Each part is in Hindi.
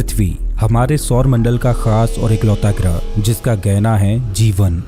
पृथ्वी हमारे सौर मंडल का खास और इकलौता ग्रह जिसका कहना है जीवन।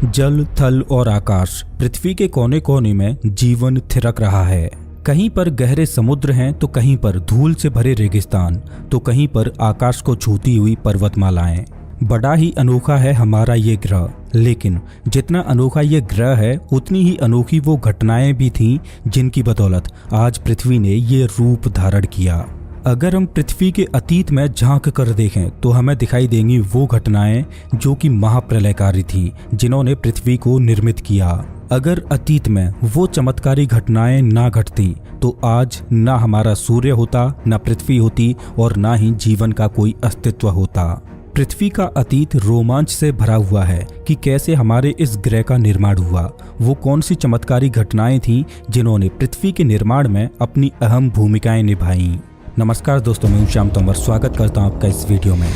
जल, थल और आकाश, पृथ्वी के कोने कोने में जीवन थिरक रहा है। कहीं पर गहरे समुद्र हैं तो कहीं पर धूल से भरे रेगिस्तान, तो कहीं पर आकाश को छूती हुई पर्वतमालाएं। बड़ा ही अनोखा है हमारा ये ग्रह, लेकिन जितना अनोखा ये ग्रह है उतनी ही अनोखी वो घटनाएं भी थीं जिनकी बदौलत आज पृथ्वी ने ये रूप धारण किया। अगर हम पृथ्वी के अतीत में झांक कर देखें तो हमें दिखाई देंगी वो घटनाएं जो कि महाप्रलयकारी थी, जिन्होंने पृथ्वी को निर्मित किया। अगर अतीत में वो चमत्कारी घटनाएं ना घटती तो आज ना हमारा सूर्य होता, ना पृथ्वी होती और ना ही जीवन का कोई अस्तित्व होता। पृथ्वी का अतीत रोमांच से भरा हुआ है कि कैसे हमारे इस ग्रह का निर्माण हुआ। वो कौन सी चमत्कारी घटनाएं थीं जिन्होंने पृथ्वी के निर्माण में अपनी अहम भूमिकाएं निभाई। नमस्कार दोस्तों, मैं श्याम तंवर स्वागत करता हूं आपका इस वीडियो में।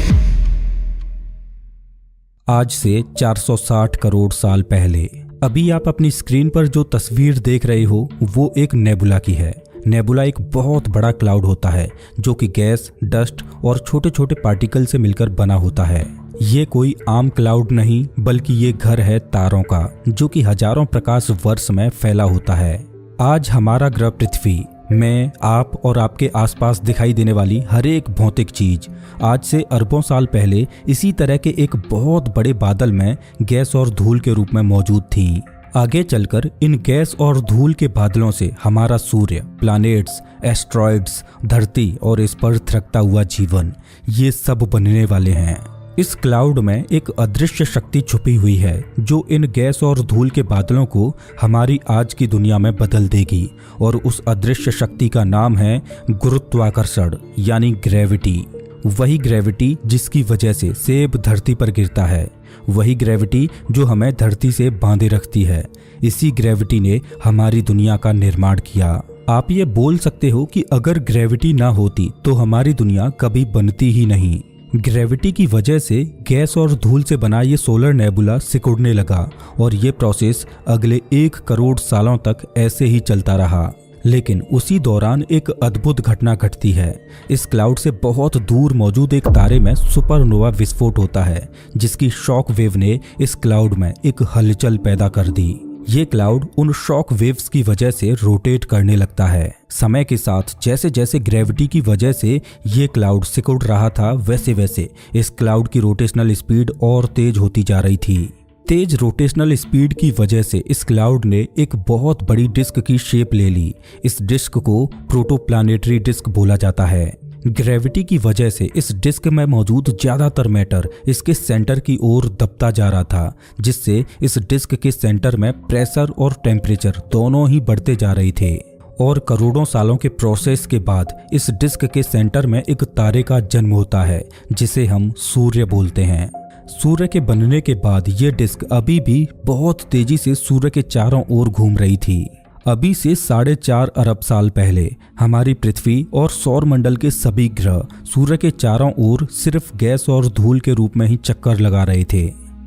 आज से 460 करोड़ साल पहले, अभी आप अपनी स्क्रीन पर जो तस्वीर देख रहे हो वो एक नेबुला की है। नेबुला एक बहुत बड़ा क्लाउड होता है जो कि गैस, डस्ट और छोटे छोटे पार्टिकल से मिलकर बना होता है। ये कोई आम क्लाउड नहीं बल्कि ये घर है तारों का, जो कि हजारों प्रकाश वर्ष में फैला होता है। आज हमारा ग्रह पृथ्वी, मैं, आप और आपके आसपास दिखाई देने वाली हर एक भौतिक चीज आज से अरबों साल पहले इसी तरह के एक बहुत बड़े बादल में गैस और धूल के रूप में मौजूद थी। आगे चलकर इन गैस और धूल के बादलों से हमारा सूर्य, प्लैनेट्स, एस्ट्रॉइड्स, धरती और इस पर थिरकता हुआ जीवन, ये सब बनने वाले हैं। इस क्लाउड में एक अदृश्य शक्ति छुपी हुई है जो इन गैस और धूल के बादलों को हमारी आज की दुनिया में बदल देगी, और उस अदृश्य शक्ति का नाम है गुरुत्वाकर्षण यानी ग्रेविटी। वही ग्रेविटी जिसकी वजह से सेब धरती पर गिरता है, वही ग्रेविटी जो हमें धरती से बांधे रखती है। इसी ग्रेविटी ने हमारी दुनिया का निर्माण किया। आप ये बोल सकते हो कि अगर ग्रेविटी ना होती तो हमारी दुनिया कभी बनती ही नहीं। ग्रेविटी की वजह से गैस और धूल से बना ये सोलर नेबुला सिकुड़ने लगा और ये प्रोसेस अगले 1 करोड़ सालों तक ऐसे ही चलता रहा। लेकिन उसी दौरान एक अद्भुत घटना घटती है। इस क्लाउड से बहुत दूर मौजूद एक तारे में सुपरनोवा विस्फोट होता है, जिसकी शॉक वेव ने इस क्लाउड में एक हलचल पैदा कर दी। ये क्लाउड उन शॉक वेव्स की वजह से रोटेट करने लगता है। समय के साथ जैसे जैसे ग्रेविटी की वजह से ये क्लाउड सिकुड़ रहा था, वैसे वैसे इस क्लाउड की रोटेशनल स्पीड और तेज होती जा रही थी। तेज रोटेशनल स्पीड की वजह से इस क्लाउड ने एक बहुत बड़ी डिस्क की शेप ले ली। इस डिस्क को प्रोटोप्लैनेटरी डिस्क बोला जाता है। ग्रेविटी की वजह से इस डिस्क में मौजूद ज्यादातर मैटर इसके सेंटर की ओर दबता जा रहा था, जिससे इस डिस्क के सेंटर में प्रेशर और टेम्परेचर दोनों ही बढ़ते जा रहे थे। और करोड़ों सालों के प्रोसेस के बाद इस डिस्क के सेंटर में एक तारे का जन्म होता है जिसे हम सूर्य बोलते हैं। सूर्य के बनने के बाद ये डिस्क अभी भी बहुत तेजी से सूर्य के चारों ओर घूम रही थी। अभी से 4.5 अरब साल पहले हमारी पृथ्वी और सौर मंडल के सभी ग्रह सूर्य के चारों ओर सिर्फ गैस और धूल के रूप में ही चक्कर लगा रहे थे।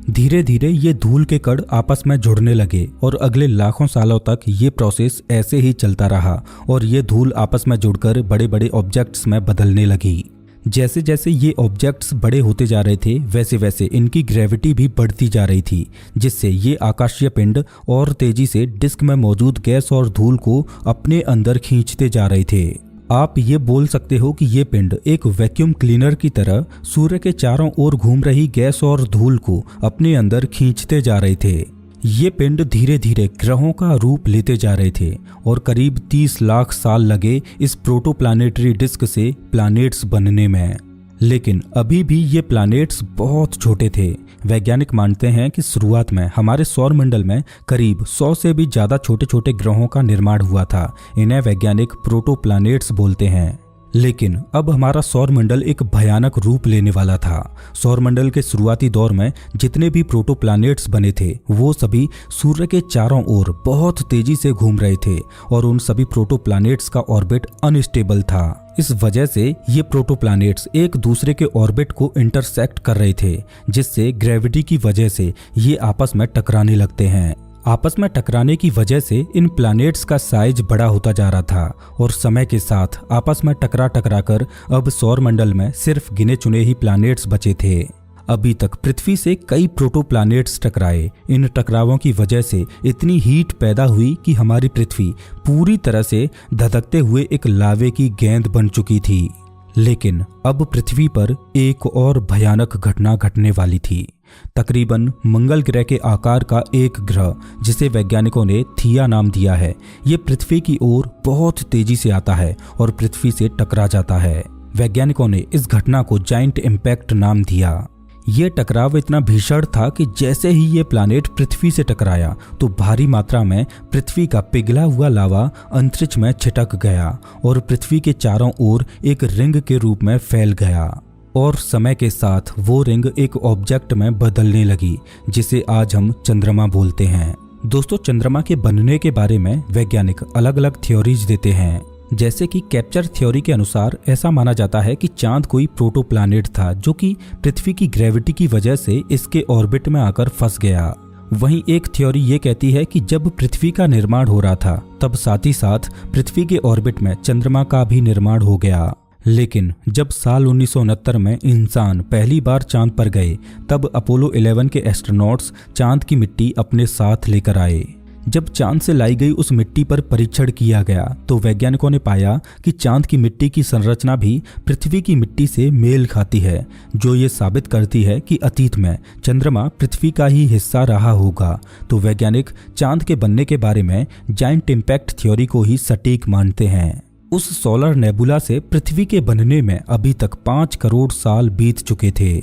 धीरे धीरे ये धूल के कण आपस में जुड़ने लगे और अगले लाखों सालों तक ये प्रोसेस ऐसे ही चलता रहा और ये धूल आपस में जुड़कर बड़े बड़े ऑब्जेक्ट्स में बदलने लगी। जैसे जैसे ये ऑब्जेक्ट्स बड़े होते जा रहे थे वैसे वैसे इनकी ग्रेविटी भी बढ़ती जा रही थी, जिससे ये आकाशीय पिंड और तेजी से डिस्क में मौजूद गैस और धूल को अपने अंदर खींचते जा रहे थे। आप ये बोल सकते हो कि ये पिंड एक वैक्यूम क्लीनर की तरह सूर्य के चारों ओर घूम रही गैस और धूल को अपने अंदर खींचते जा रहे थे। ये पिंड धीरे धीरे ग्रहों का रूप लेते जा रहे थे और करीब 30 लाख साल लगे इस प्रोटोप्लैनेटरी डिस्क से प्लैनेट्स बनने में। लेकिन अभी भी ये प्लैनेट्स बहुत छोटे थे। वैज्ञानिक मानते हैं कि शुरुआत में हमारे सौर मंडल में करीब 100 से भी ज्यादा छोटे छोटे ग्रहों का निर्माण हुआ था। इन्हें वैज्ञानिक प्रोटोप्लैनेट्स बोलते हैं। लेकिन अब हमारा सौर मंडल एक भयानक रूप लेने वाला था। सौर मंडल के शुरुआती दौर में जितने भी प्रोटोप्लैनेट्स बने थे वो सभी सूर्य के चारों ओर बहुत तेजी से घूम रहे थे और उन सभी प्रोटोप्लैनेट्स का ऑर्बिट अनस्टेबल था। इस वजह से ये प्रोटोप्लैनेट्स एक दूसरे के ऑर्बिट को इंटरसेक्ट कर रहे थे, जिससे ग्रेविटी की वजह से ये आपस में टकराने लगते हैं। आपस में टकराने की वजह से इन प्लैनेट्स का साइज बड़ा होता जा रहा था और समय के साथ आपस में टकरा टकरा कर अब सौरमंडल में सिर्फ गिने चुने ही प्लैनेट्स बचे थे। अभी तक पृथ्वी से कई प्रोटो प्लैनेट्स टकराए। इन टकरावों की वजह से इतनी हीट पैदा हुई कि हमारी पृथ्वी पूरी तरह से धधकते हुए एक लावे की गेंद बन चुकी थी। लेकिन अब पृथ्वी पर एक और भयानक घटना घटने वाली थी। तकरीबन मंगल ग्रह के आकार का एक ग्रह, जिसे वैज्ञानिकों ने थिया नाम दिया है, ये पृथ्वी की ओर बहुत तेजी से आता है और पृथ्वी से टकरा जाता है। वैज्ञानिकों ने इस घटना को जाइंट इम्पैक्ट नाम दिया। ये टकराव इतना भीषण था कि जैसे ही ये प्लैनेट पृथ्वी से टकराया तो भारी मात्रा में पृथ्वी का पिघला हुआ लावा अंतरिक्ष में छिटक गया और पृथ्वी के चारों ओर एक रिंग के रूप में फैल गया और समय के साथ वो रिंग एक ऑब्जेक्ट में बदलने लगी, जिसे आज हम चंद्रमा बोलते हैं। दोस्तों, चंद्रमा के बनने के बारे में वैज्ञानिक अलग अलग थ्योरीज देते हैं। जैसे कि कैप्चर थ्योरी के अनुसार ऐसा माना जाता है कि चांद कोई प्रोटो प्लैनेट था जो कि पृथ्वी की ग्रेविटी की वजह से इसके ऑर्बिट में आकर फंस गया। वहीं एक थ्योरी ये कहती है कि जब पृथ्वी का निर्माण हो रहा था तब साथ ही साथ पृथ्वी के ऑर्बिट में चंद्रमा का भी निर्माण हो गया। लेकिन जब साल 1969 में इंसान पहली बार चांद पर गए तब अपोलो 11 के एस्ट्रोनॉट्स चांद की मिट्टी अपने साथ लेकर आए। जब चांद से लाई गई उस मिट्टी पर परीक्षण किया गया तो वैज्ञानिकों ने पाया कि चांद की मिट्टी की संरचना भी पृथ्वी की मिट्टी से मेल खाती है, जो ये साबित करती है कि अतीत में चंद्रमा पृथ्वी का ही हिस्सा रहा होगा। तो वैज्ञानिक चांद के बनने के बारे में जाइंट इम्पैक्ट थ्योरी को ही सटीक मानते हैं। उस सोलर नेबुला से पृथ्वी के बनने में अभी तक 5 करोड़ साल बीत चुके थे।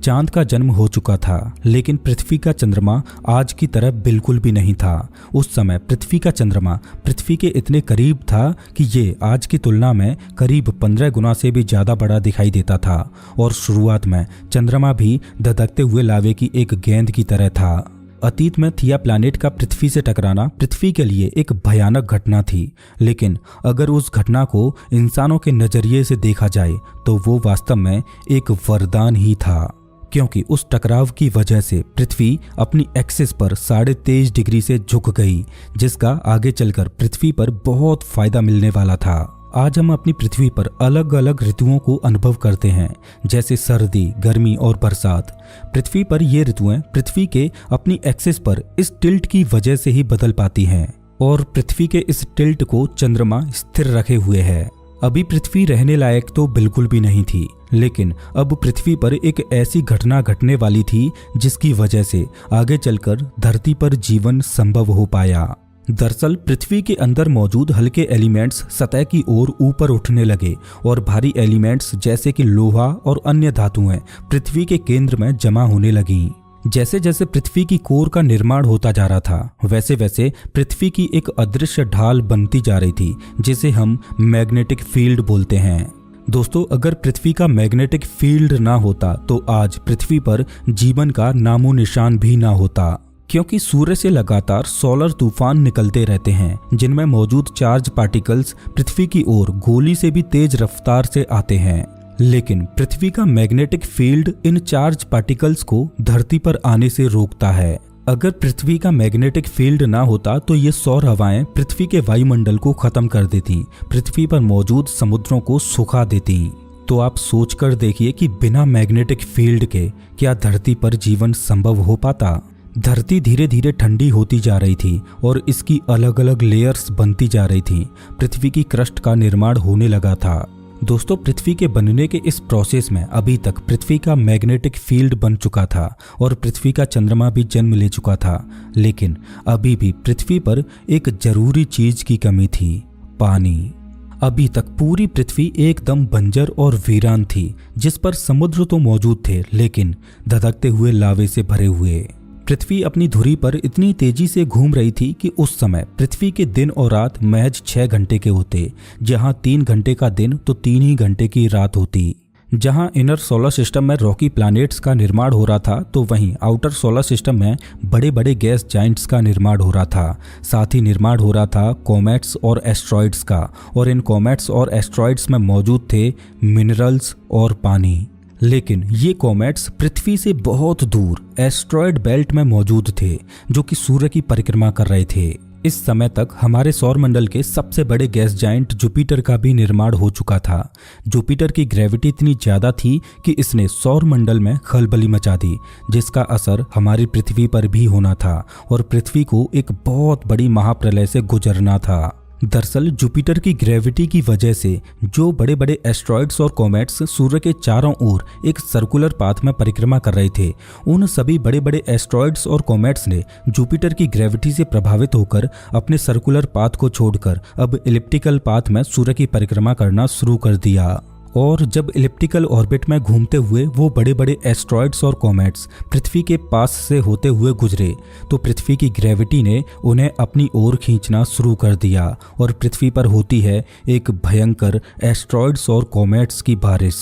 चांद का जन्म हो चुका था, लेकिन पृथ्वी का चंद्रमा आज की तरह बिल्कुल भी नहीं था। उस समय पृथ्वी का चंद्रमा पृथ्वी के इतने करीब था कि ये आज की तुलना में करीब 15 गुना से भी ज़्यादा बड़ा दिखाई देता था और शुरुआत में चंद्रमा भी धधकते हुए लावे की एक गेंद की तरह था। अतीत में थिया प्लैनेट का पृथ्वी से टकराना पृथ्वी के लिए एक भयानक घटना थी, लेकिन अगर उस घटना को इंसानों के नज़रिए से देखा जाए तो वो वास्तव में एक वरदान ही था, क्योंकि उस टकराव की वजह से पृथ्वी अपनी एक्सिस पर 23.5 डिग्री से झुक गई, जिसका आगे चलकर पृथ्वी पर बहुत फायदा मिलने वाला था। आज हम अपनी पृथ्वी पर अलग अलग ऋतुओं को अनुभव करते हैं, जैसे सर्दी, गर्मी और बरसात। पृथ्वी पर ये ऋतुएं पृथ्वी के अपनी एक्सिस पर इस टिल्ट की वजह से ही बदल पाती हैं और पृथ्वी के इस टिल्ट को चंद्रमा स्थिर रखे हुए है। अभी पृथ्वी रहने लायक तो बिल्कुल भी नहीं थी, लेकिन अब पृथ्वी पर एक ऐसी घटना घटने वाली थी जिसकी वजह से आगे चलकर धरती पर जीवन संभव हो पाया। दरअसल पृथ्वी के अंदर मौजूद हल्के एलिमेंट्स सतह की ओर ऊपर उठने लगे और भारी एलिमेंट्स जैसे कि लोहा और अन्य धातुएं पृथ्वी के केंद्र में जमा होने लगीं। जैसे जैसे पृथ्वी की कोर का निर्माण होता जा रहा था, वैसे वैसे पृथ्वी की एक अदृश्य ढाल बनती जा रही थी, जिसे हम मैग्नेटिक फील्ड बोलते हैं। दोस्तों, अगर पृथ्वी का मैग्नेटिक फील्ड ना होता तो आज पृथ्वी पर जीवन का नामो निशान भी ना होता, क्योंकि सूर्य से लगातार सोलर तूफान निकलते रहते हैं, जिनमें मौजूद चार्ज पार्टिकल्स पृथ्वी की ओर गोली से भी तेज रफ्तार से आते हैं। लेकिन पृथ्वी का magnetic field in charge particles को धरती पर आने से रोकता है। अगर पृथ्वी का मैग्नेटिक फील्ड ना होता तो ये सौर हवाएं पृथ्वी के वायुमंडल को खत्म कर देती, पृथ्वी पर मौजूद समुद्रों को सुखा देती। तो आप सोचकर देखिए कि बिना मैग्नेटिक फील्ड के क्या धरती पर जीवन संभव हो पाता। धरती धीरे धीरे ठंडी होती जा रही थी और इसकी अलग अलग लेयर्स बनती जा रही थी। पृथ्वी की क्रस्ट का निर्माण होने लगा था। दोस्तों, पृथ्वी के बनने के इस प्रोसेस में अभी तक पृथ्वी का मैग्नेटिक फील्ड बन चुका था और पृथ्वी का चंद्रमा भी जन्म ले चुका था, लेकिन अभी भी पृथ्वी पर एक जरूरी चीज की कमी थी, पानी। अभी तक पूरी पृथ्वी एकदम बंजर और वीरान थी, जिस पर समुद्र तो मौजूद थे लेकिन धधकते हुए लावे से भरे हुए। पृथ्वी अपनी धुरी पर इतनी तेजी से घूम रही थी कि उस समय पृथ्वी के दिन और रात महज 6 घंटे के होते, जहां 3 घंटे का दिन तो 3 ही घंटे की रात होती। जहां इनर सोलर सिस्टम में रॉकी प्लैनेट्स का निर्माण हो रहा था, तो वहीं आउटर सोलर सिस्टम में बड़े बड़े गैस जाइंट्स का निर्माण हो रहा था। साथ ही निर्माण हो रहा था कॉमेट्स और एस्ट्रॉइड्स का, और इन कॉमेट्स और एस्ट्रॉइड्स में मौजूद थे मिनरल्स और पानी। लेकिन ये कॉमेट्स पृथ्वी से बहुत दूर एस्ट्रॉयड बेल्ट में मौजूद थे जो कि सूर्य की परिक्रमा कर रहे थे। इस समय तक हमारे सौर मंडल के सबसे बड़े गैस जाइंट जुपिटर का भी निर्माण हो चुका था। जुपिटर की ग्रेविटी इतनी ज्यादा थी कि इसने सौर मंडल में खलबली मचा दी, जिसका असर हमारी पृथ्वी पर भी होना था और पृथ्वी को एक बहुत बड़ी महाप्रलय से गुजरना था। दरअसल जुपिटर की ग्रेविटी की वजह से जो बड़े बड़े एस्ट्रॉइड्स और कॉमेट्स सूर्य के चारों ओर एक सर्कुलर पाथ में परिक्रमा कर रहे थे, उन सभी बड़े बड़े एस्ट्रॉइड्स और कॉमेट्स ने जुपिटर की ग्रेविटी से प्रभावित होकर अपने सर्कुलर पाथ को छोड़कर अब इलिप्टिकल पाथ में सूर्य की परिक्रमा करना शुरू कर दिया। और जब इलिप्टिकल ऑर्बिट में घूमते हुए वो बड़े बड़े एस्ट्रॉइड्स और कॉमेट्स पृथ्वी के पास से होते हुए गुजरे तो पृथ्वी की ग्रेविटी ने उन्हें अपनी ओर खींचना शुरू कर दिया और पृथ्वी पर होती है एक भयंकर एस्ट्रॉइड्स और कॉमेट्स की बारिश।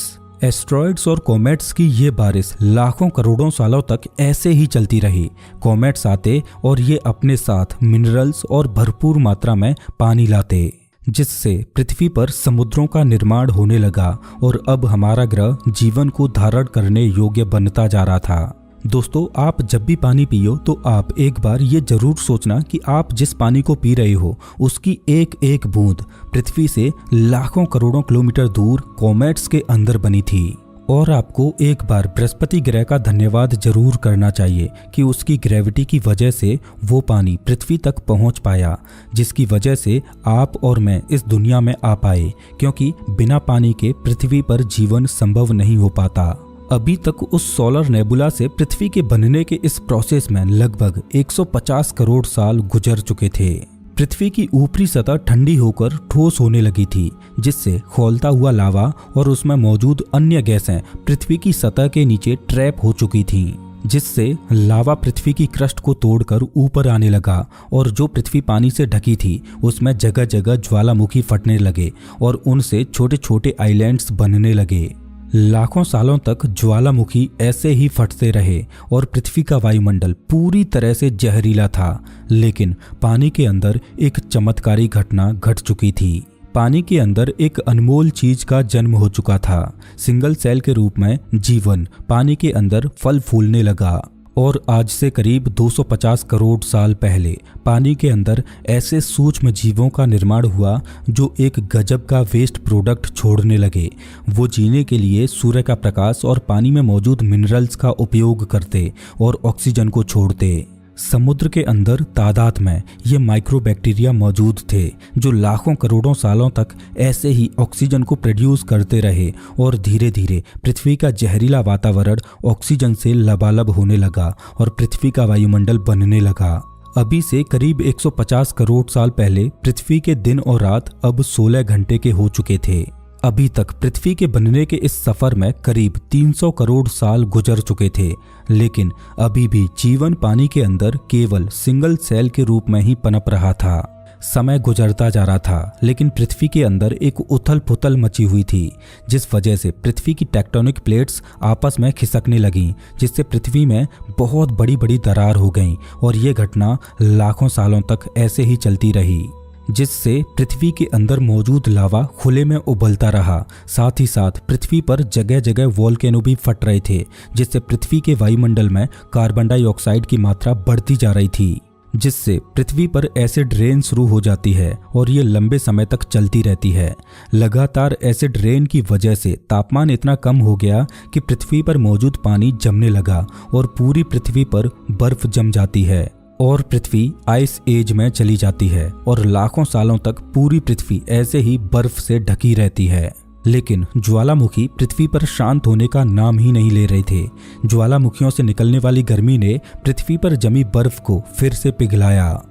एस्ट्रॉइड्स और कॉमेट्स की ये बारिश लाखों करोड़ों सालों तक ऐसे ही चलती रही। कॉमेट्स आते और ये अपने साथ मिनरल्स और भरपूर मात्रा में पानी लाते, जिससे पृथ्वी पर समुद्रों का निर्माण होने लगा और अब हमारा ग्रह जीवन को धारण करने योग्य बनता जा रहा था। दोस्तों, आप जब भी पानी पियो तो आप एक बार ये जरूर सोचना कि आप जिस पानी को पी रहे हो उसकी एक एक बूंद पृथ्वी से लाखों करोड़ों किलोमीटर दूर कॉमेट्स के अंदर बनी थी। और आपको एक बार बृहस्पति ग्रह का धन्यवाद जरूर करना चाहिए कि उसकी ग्रेविटी की वजह से वो पानी पृथ्वी तक पहुंच पाया, जिसकी वजह से आप और मैं इस दुनिया में आ पाए, क्योंकि बिना पानी के पृथ्वी पर जीवन संभव नहीं हो पाता। अभी तक उस सोलर नेबुला से पृथ्वी के बनने के इस प्रोसेस में लगभग 150 करोड़ साल गुजर चुके थे। पृथ्वी की ऊपरी सतह ठंडी होकर ठोस होने लगी थी, जिससे खौलता हुआ लावा और उसमें मौजूद अन्य गैसें पृथ्वी की सतह के नीचे ट्रैप हो चुकी थीं, जिससे लावा पृथ्वी की क्रस्ट को तोड़कर ऊपर आने लगा और जो पृथ्वी पानी से ढकी थी उसमें जगह जगह ज्वालामुखी फटने लगे और उनसे छोटे छोटे आइलैंड्स बनने लगे। लाखों सालों तक ज्वालामुखी ऐसे ही फटते रहे और पृथ्वी का वायुमंडल पूरी तरह से जहरीला था, लेकिन पानी के अंदर एक चमत्कारी घटना घट चुकी थी। पानी के अंदर एक अनमोल चीज का जन्म हो चुका था। सिंगल सेल के रूप में जीवन पानी के अंदर फल फूलने लगा और आज से करीब 250 करोड़ साल पहले पानी के अंदर ऐसे सूक्ष्म जीवों का निर्माण हुआ जो एक गजब का वेस्ट प्रोडक्ट छोड़ने लगे। वो जीने के लिए सूर्य का प्रकाश और पानी में मौजूद मिनरल्स का उपयोग करते और ऑक्सीजन को छोड़ते। समुद्र के अंदर तादाद में ये माइक्रोबैक्टीरिया मौजूद थे जो लाखों करोड़ों सालों तक ऐसे ही ऑक्सीजन को प्रोड्यूस करते रहे और धीरे धीरे पृथ्वी का जहरीला वातावरण ऑक्सीजन से लबालब होने लगा और पृथ्वी का वायुमंडल बनने लगा। अभी से करीब 150 करोड़ साल पहले पृथ्वी के दिन और रात अब 16 घंटे के हो चुके थे। अभी तक पृथ्वी के बनने के इस सफर में करीब 300 करोड़ साल गुजर चुके थे, लेकिन अभी भी जीवन पानी के अंदर केवल सिंगल सेल के रूप में ही पनप रहा था। समय गुजरता जा रहा था, लेकिन पृथ्वी के अंदर एक उथल पुथल मची हुई थी, जिस वजह से पृथ्वी की टेक्टोनिक प्लेट्स आपस में खिसकने लगीं, जिससे पृथ्वी में बहुत बड़ी बड़ी दरार हो गई और ये घटना लाखों सालों तक ऐसे ही चलती रही, जिससे पृथ्वी के अंदर मौजूद लावा खुले में उबलता रहा। साथ ही साथ पृथ्वी पर जगह जगह वोल्केनो भी फट रहे थे, जिससे पृथ्वी के वायुमंडल में कार्बन डाइऑक्साइड की मात्रा बढ़ती जा रही थी, जिससे पृथ्वी पर एसिड रेन शुरू हो जाती है और ये लंबे समय तक चलती रहती है। लगातार एसिड रेन की वजह से तापमान इतना कम हो गया कि पृथ्वी पर मौजूद पानी जमने लगा और पूरी पृथ्वी पर बर्फ जम जाती है और पृथ्वी आइस एज में चली जाती है और लाखों सालों तक पूरी पृथ्वी ऐसे ही बर्फ से ढकी रहती है। लेकिन ज्वालामुखी पृथ्वी पर शांत होने का नाम ही नहीं ले रहे थे। ज्वालामुखियों से निकलने वाली गर्मी ने पृथ्वी पर जमी बर्फ को फिर से पिघलाया।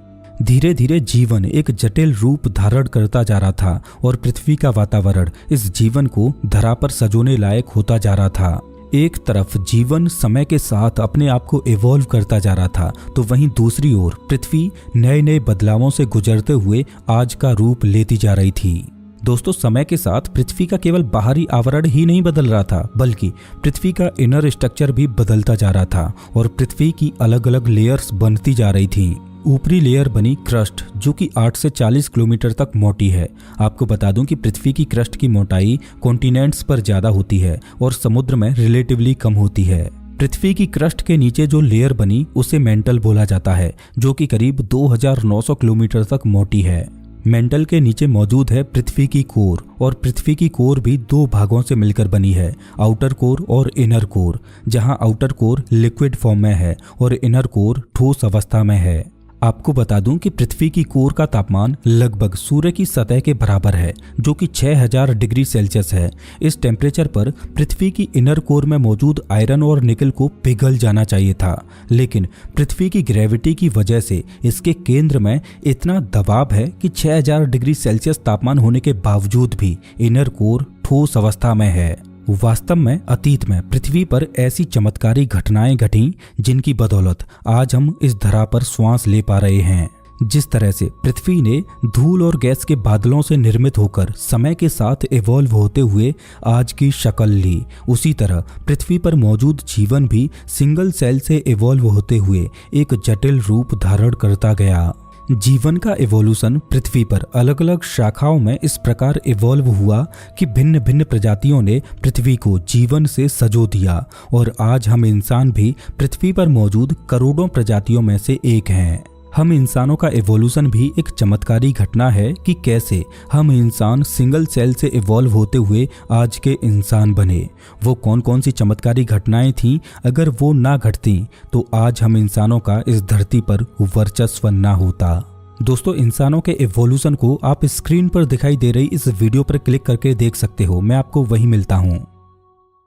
धीरे धीरे जीवन एक जटिल रूप धारण करता जा रहा था और पृथ्वी का वातावरण इस जीवन को धरा पर सजोने लायक होता जा रहा था। एक तरफ जीवन समय के साथ अपने आप को इवॉल्व करता जा रहा था, तो वहीं दूसरी ओर पृथ्वी नए नए बदलावों से गुजरते हुए आज का रूप लेती जा रही थी। दोस्तों, समय के साथ पृथ्वी का केवल बाहरी आवरण ही नहीं बदल रहा था, बल्कि पृथ्वी का इनर स्ट्रक्चर भी बदलता जा रहा था और पृथ्वी की अलग अलग लेयर्स बनती जा रही थी। ऊपरी लेयर बनी क्रस्ट जो कि 8 से 40 किलोमीटर तक मोटी है। आपको बता दूं कि पृथ्वी की क्रस्ट की मोटाई कॉन्टिनेंट्स पर ज्यादा होती है और समुद्र में रिलेटिवली कम होती है। पृथ्वी की क्रस्ट के नीचे जो लेयर बनी उसे मेंटल बोला जाता है, जो कि करीब 2900 किलोमीटर तक मोटी है। मेंटल के नीचे मौजूद है पृथ्वी की कोर, और पृथ्वी की कोर भी 2 भागों से मिलकर बनी है, आउटर कोर और इनर कोर, जहां आउटर कोर लिक्विड फॉर्म में है और इनर कोर ठोस अवस्था में है। आपको बता दूं कि पृथ्वी की कोर का तापमान लगभग सूर्य की सतह के बराबर है, जो कि 6000 डिग्री सेल्सियस है। इस टेम्परेचर पर पृथ्वी की इनर कोर में मौजूद आयरन और निकल को पिघल जाना चाहिए था, लेकिन पृथ्वी की ग्रेविटी की वजह से इसके केंद्र में इतना दबाव है कि 6000 डिग्री सेल्सियस तापमान होने के बावजूद भी इनर कोर ठोस अवस्था में है। वास्तव में अतीत में पृथ्वी पर ऐसी चमत्कारी घटनाएं घटीं जिनकी बदौलत आज हम इस धरा पर श्वास ले पा रहे हैं। जिस तरह से पृथ्वी ने धूल और गैस के बादलों से निर्मित होकर समय के साथ इवॉल्व होते हुए आज की शक्ल ली, उसी तरह पृथ्वी पर मौजूद जीवन भी सिंगल सेल से इवॉल्व होते हुए एक जटिल रूप धारण करता गया। जीवन का इवोल्यूशन पृथ्वी पर अलग अलग शाखाओं में इस प्रकार इवॉल्व हुआ कि भिन्न भिन्न प्रजातियों ने पृथ्वी को जीवन से सजो दिया, और आज हम इंसान भी पृथ्वी पर मौजूद करोड़ों प्रजातियों में से एक हैं। हम इंसानों का इवोल्यूशन भी एक चमत्कारी घटना है कि कैसे हम इंसान सिंगल सेल से इवॉल्व होते हुए आज के इंसान बने। वो कौन कौन सी चमत्कारी घटनाएं थीं, अगर वो ना घटती तो आज हम इंसानों का इस धरती पर वर्चस्व ना होता। दोस्तों, इंसानों के इवोल्यूशन को आप स्क्रीन पर दिखाई दे रही इस वीडियो पर क्लिक करके देख सकते हो। मैं आपको वहीं मिलता हूँ।